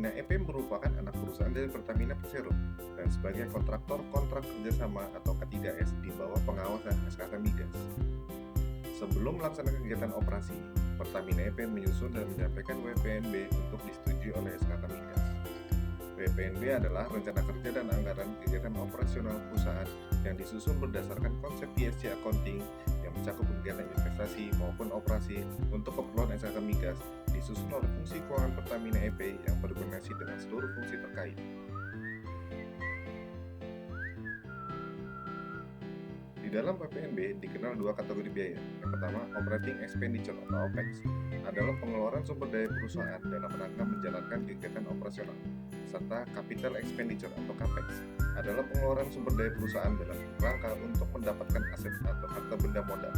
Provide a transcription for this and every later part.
Pertamina EP merupakan anak perusahaan dari Pertamina Persero dan sebagai kontraktor kontrak kerjasama atau K3S di bawah pengawasan SKK Migas. Sebelum melaksanakan kegiatan operasi, Pertamina EP menyusun dan menyampaikan WPNB untuk disetujui oleh SKK Migas. WPNB adalah rencana kerja dan anggaran kegiatan operasional perusahaan yang disusun berdasarkan konsep ESG accounting yang mencakup kegiatan investasi maupun operasi untuk keperluan SKK Migas, disusun oleh fungsi keuangan Pertamina EP yang berkoordinasi dengan seluruh fungsi terkait. Di dalam PPNB dikenal dua kategori biaya. Yang pertama, operating expenditure atau OPEX adalah pengeluaran sumber daya perusahaan dalam rangka menjalankan kegiatan operasional, serta capital expenditure atau CAPEX adalah pengeluaran sumber daya perusahaan dalam rangka untuk mendapatkan aset atau harta benda modal.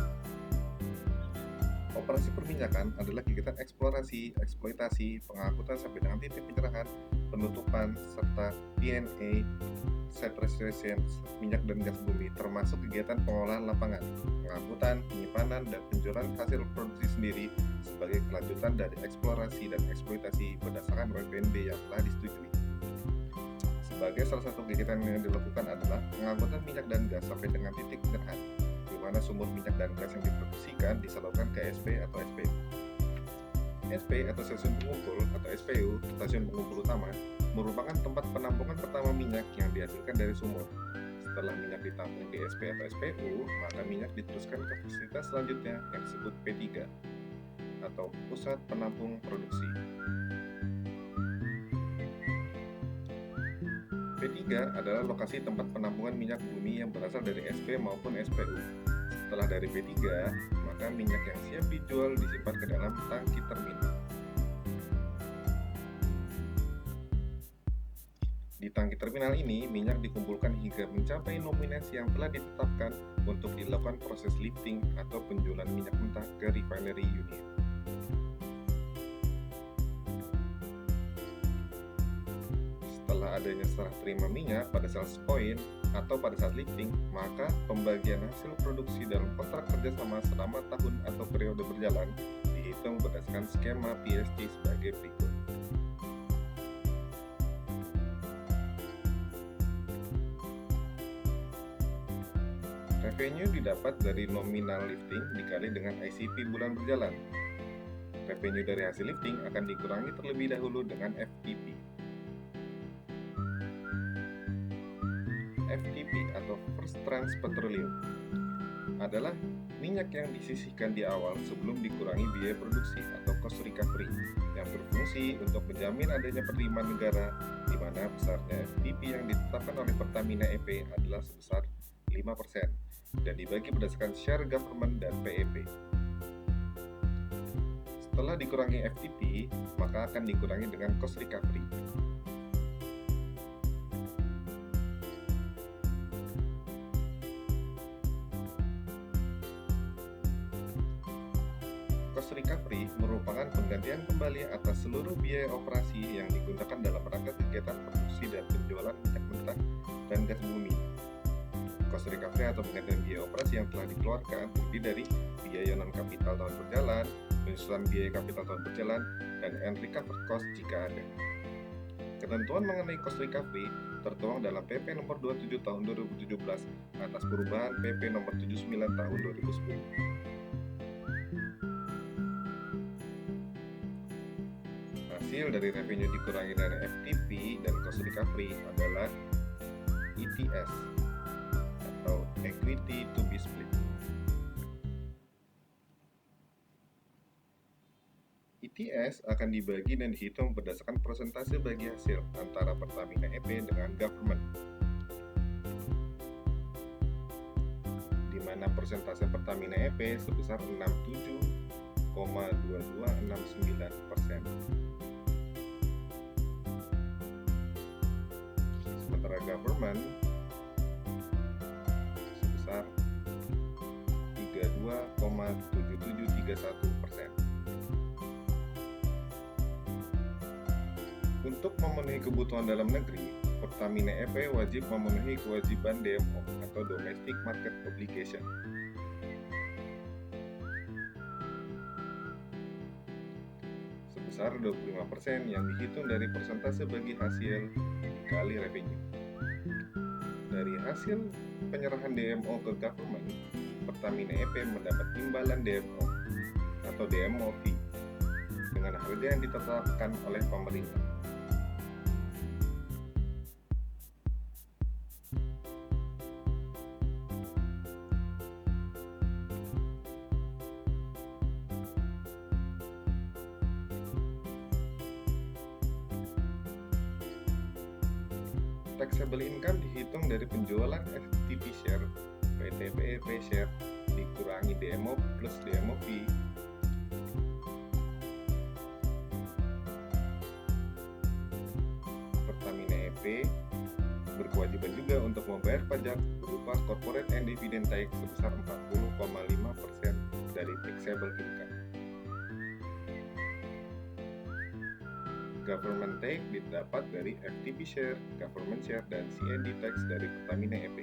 Operasi perminyakan adalah kegiatan eksplorasi, eksploitasi, pengangkutan sampai dengan titik pencerahan, penutupan, serta P&A, site restoration, minyak dan gas bumi, termasuk kegiatan pengolahan lapangan, pengangkutan, penyimpanan, dan penjualan hasil produksi sendiri sebagai kelanjutan dari eksplorasi dan eksploitasi berdasarkan WPNB yang telah disetujui. Sebagai salah satu kegiatan yang dilakukan adalah pengangkutan minyak dan gas sampai dengan titik pencerahan, di mana sumber minyak dan gas yang diproduksikan disalurkan ke SP atau SPU. SP atau stasiun pengumpul atau SPU, stasiun pengumpul utama, merupakan tempat penampungan pertama minyak yang dihasilkan dari sumur. Setelah minyak ditampung di SP atau SPU, maka minyak diteruskan ke fasilitas selanjutnya yang disebut P3 atau Pusat Penampung Produksi. P3 adalah lokasi tempat penampungan minyak bumi yang berasal dari SP maupun SPU. Setelah dari P3, maka minyak yang siap dijual disimpan ke dalam tangki terminal. Di tangki terminal ini, minyak dikumpulkan hingga mencapai nominasi yang telah ditetapkan untuk dilakukan proses lifting atau penjualan minyak mentah ke refinery unit. Setelah adanya serah terima minyak pada sales point atau pada saat lifting, maka pembagian hasil produksi dalam kontrak kerjasama selama tahun atau periode berjalan dihitung berdasarkan skema PST sebagai berikut. Revenue didapat dari nominal lifting dikali dengan ICP bulan berjalan. Revenue dari hasil lifting akan dikurangi terlebih dahulu dengan FTP. FTP atau First Trans Petroleum adalah minyak yang disisihkan di awal sebelum dikurangi biaya produksi atau cost recovery yang berfungsi untuk menjamin adanya penerimaan negara, di mana besarnya FTP yang ditetapkan oleh Pertamina EP adalah sebesar 5% dan dibagi berdasarkan share government dan PEP. Setelah dikurangi FTP, maka akan dikurangi dengan cost recovery. Cost recovery merupakan penggantian kembali atas seluruh biaya operasi yang digunakan dalam rangka kegiatan produksi dan penjualan minyak mentah dan gas bumi. Cost recovery atau penggantian biaya operasi yang telah dikeluarkan terdiri dari biaya non-kapital tahun berjalan, penyusunan biaya kapital tahun berjalan, dan unrecovered cost jika ada. Ketentuan mengenai cost recovery tertuang dalam PP nomor 27 tahun 2017 atas perubahan PP nomor 79 tahun 2010. Hasil dari revenue dikurangi dari FTP dan cost recovery adalah ETS atau equity to be split. ETS akan dibagi dan dihitung berdasarkan persentase bagi hasil antara Pertamina EP dengan government, di mana persentase Pertamina EP sebesar 67,2269%. Sementara government sebesar 32,7731%. Untuk memenuhi kebutuhan dalam negeri, Pertamina EP wajib memenuhi kewajiban DMO atau Domestic Market Obligation. sebesar 25% yang dihitung dari persentase bagi hasil dikali revenue. Dari hasil penyerahan DMO ke government, Pertamina EP mendapat imbalan DMO atau DMO fee dengan harga yang ditetapkan oleh pemerintah. Taxable income dihitung dari penjualan FTP share, PT PEP share, dikurangi DMO plus DMO fee. Pertamina EP berkewajiban juga untuk membayar pajak berupa corporate and dividend tax sebesar 40,5% dari taxable income. Government tax didapat dari FTP share, government share, dan CND tax dari Pertamina EP.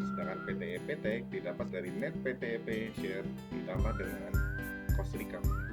Sedangkan PT EP tax didapat dari net PT EP share ditambah dengan cost recovery.